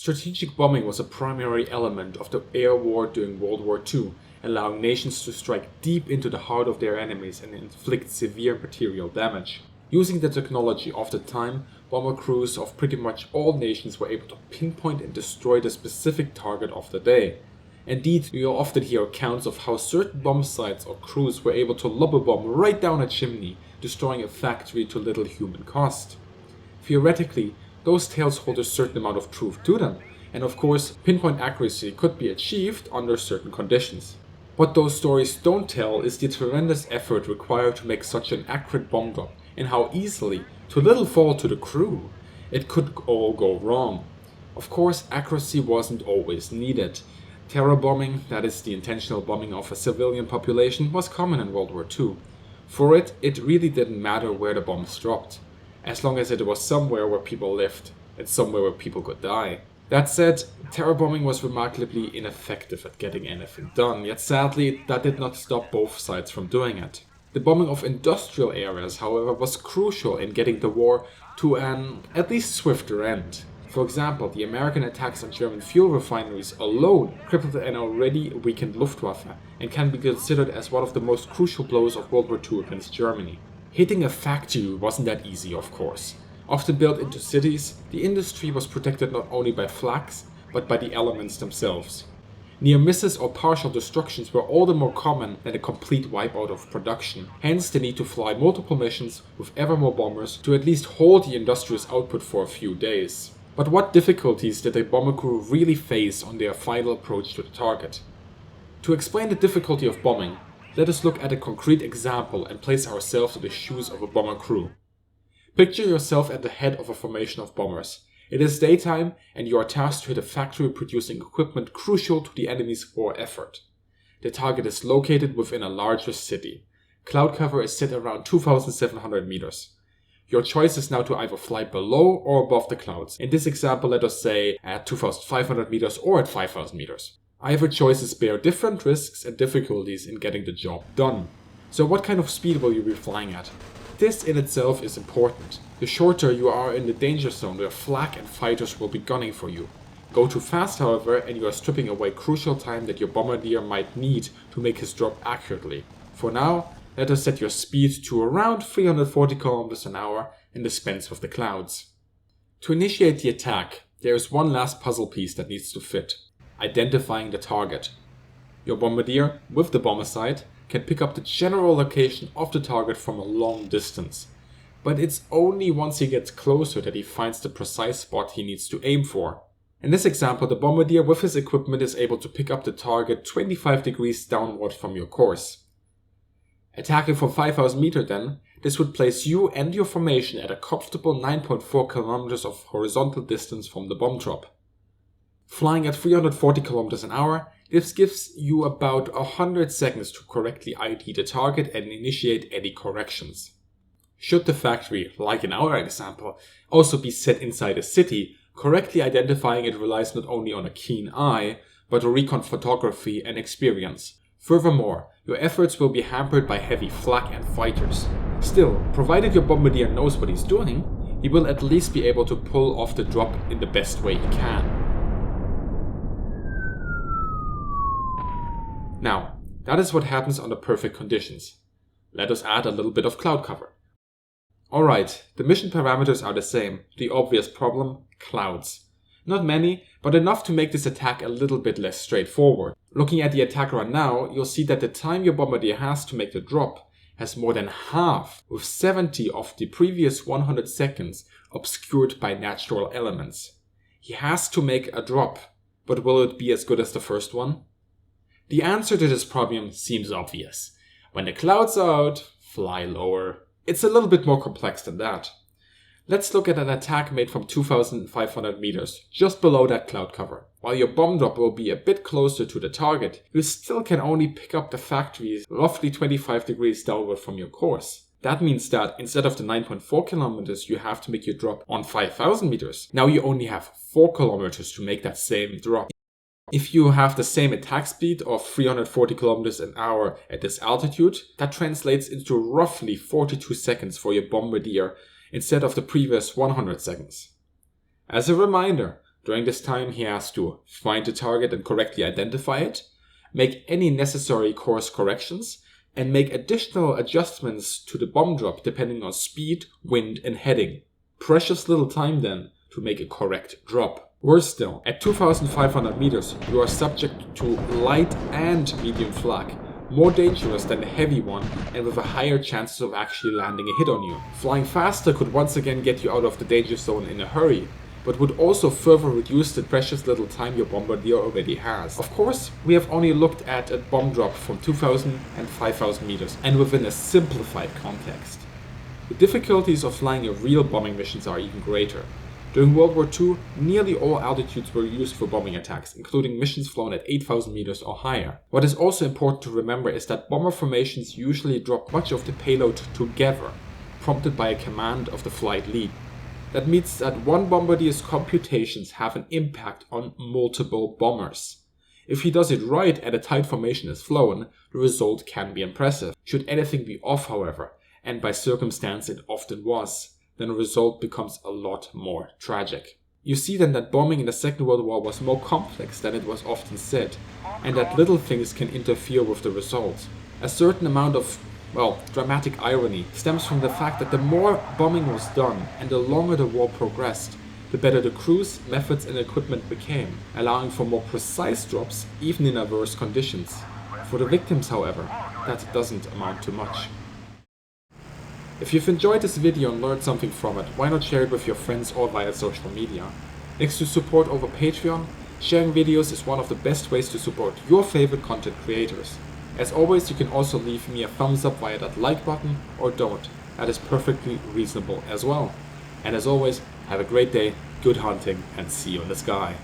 Strategic bombing was a primary element of the air war during World War II, allowing nations to strike deep into the heart of their enemies and inflict severe material damage. Using the technology of the time, bomber crews of pretty much all nations were able to pinpoint and destroy the specific target of the day. Indeed, you'll often hear accounts of how certain bomb sites or crews were able to lob a bomb right down a chimney, destroying a factory to little human cost. Theoretically, those tales hold a certain amount of truth to them, and of course, pinpoint accuracy could be achieved under certain conditions. What those stories don't tell is the tremendous effort required to make such an accurate bomb drop, and how easily, to little fault to the crew, it could all go wrong. Of course, accuracy wasn't always needed. Terror bombing, that is the intentional bombing of a civilian population, was common in World War II. For it really didn't matter where the bombs dropped, as long as it was somewhere where people lived, and somewhere where people could die. That said, terror bombing was remarkably ineffective at getting anything done, yet sadly that did not stop both sides from doing it. The bombing of industrial areas, however, was crucial in getting the war to an at least swifter end. For example, the American attacks on German fuel refineries alone crippled an already weakened Luftwaffe and can be considered as one of the most crucial blows of World War II against Germany. Hitting a factory wasn't that easy, of course. Often built into cities, the industry was protected not only by flags, but by the elements themselves. Near misses or partial destructions were all the more common than a complete wipeout of production, hence the need to fly multiple missions with ever more bombers to at least hold the industrious output for a few days. But what difficulties did the bomber crew really face on their final approach to the target? To explain the difficulty of bombing, let us look at a concrete example and place ourselves in the shoes of a bomber crew. Picture yourself at the head of a formation of bombers. It is daytime and you are tasked to hit a factory producing equipment crucial to the enemy's war effort. The target is located within a larger city. Cloud cover is set around 2,700 meters. Your choice is now to either fly below or above the clouds. In this example, let us say at 2,500 meters or at 5,000 meters. Either choices bear different risks and difficulties in getting the job done. So what kind of speed will you be flying at? This in itself is important. The shorter you are in the danger zone, the flak and fighters will be gunning for you. Go too fast, however, and you are stripping away crucial time that your bombardier might need to make his drop accurately. For now, let us set your speed to around 340 km an hour and dispense with the clouds. To initiate the attack, there is one last puzzle piece that needs to fit: identifying the target. Your bombardier, with the bomber sight, can pick up the general location of the target from a long distance. But it's only once he gets closer that he finds the precise spot he needs to aim for. In this example, the bombardier with his equipment is able to pick up the target 25 degrees downward from your course. Attacking from 5,000 meters then, this would place you and your formation at a comfortable 9.4 kilometers of horizontal distance from the bomb drop. Flying at 340 kilometers an hour, this gives you about 100 seconds to correctly ID the target and initiate any corrections. Should the factory, like in our example, also be set inside a city, correctly identifying it relies not only on a keen eye, but recon photography and experience. Furthermore, your efforts will be hampered by heavy flak and fighters. Still, provided your bombardier knows what he's doing, he will at least be able to pull off the drop in the best way he can. Now, that is what happens under perfect conditions. Let us add a little bit of cloud cover. Alright, the mission parameters are the same. The obvious problem: clouds. Not many, but enough to make this attack a little bit less straightforward. Looking at the attack run now, you'll see that the time your bombardier has to make the drop has more than half, with 70 of the previous 100 seconds obscured by natural elements. He has to make a drop, but will it be as good as the first one? The answer to this problem seems obvious. When the clouds are out, fly lower. It's a little bit more complex than that. Let's look at an attack made from 2,500 meters, just below that cloud cover. While your bomb drop will be a bit closer to the target, you still can only pick up the factory roughly 25 degrees downward from your course. That means that instead of the 9.4 kilometers you have to make your drop on 5,000 meters, now you only have 4 kilometers to make that same drop. If you have the same attack speed of 340 kilometers an hour at this altitude, that translates into roughly 42 seconds for your bombardier instead of the previous 100 seconds. As a reminder, During this time, he has to find the target and correctly identify it, make any necessary course corrections, and make additional adjustments to the bomb drop depending on speed, wind, and heading. Precious little time then to make a correct drop. Worse still, at 2,500 meters, you are subject to light and medium flak, more dangerous than a heavy one and with a higher chances of actually landing a hit on you. Flying faster could once again get you out of the danger zone in a hurry, but would also further reduce the precious little time your bombardier already has. Of course, we have only looked at a bomb drop from 2,000 and 5,000 meters and within a simplified context. The difficulties of flying a real bombing missions are even greater. During World War II, nearly all altitudes were used for bombing attacks, including missions flown at 8,000 meters or higher. What is also important to remember is that bomber formations usually drop much of the payload together, prompted by a command of the flight lead. That means that one bombardier's computations have an impact on multiple bombers. If he does it right and a tight formation is flown, the result can be impressive. Should anything be off, however, and by circumstance it often was, then the result becomes a lot more tragic. You see then that bombing in the Second World War was more complex than it was often said, and that little things can interfere with the result. A certain amount of, dramatic irony stems from the fact that the more bombing was done and the longer the war progressed, the better the crews, methods and equipment became, allowing for more precise drops even in adverse conditions. For the victims, however, that doesn't amount to much. If you've enjoyed this video and learned something from it, why not share it with your friends or via social media? Thanks to support over Patreon, sharing videos is one of the best ways to support your favorite content creators. As always, you can also leave me a thumbs up via that like button, or don't. That is perfectly reasonable as well. And as always, have a great day, good hunting, and see you in the sky.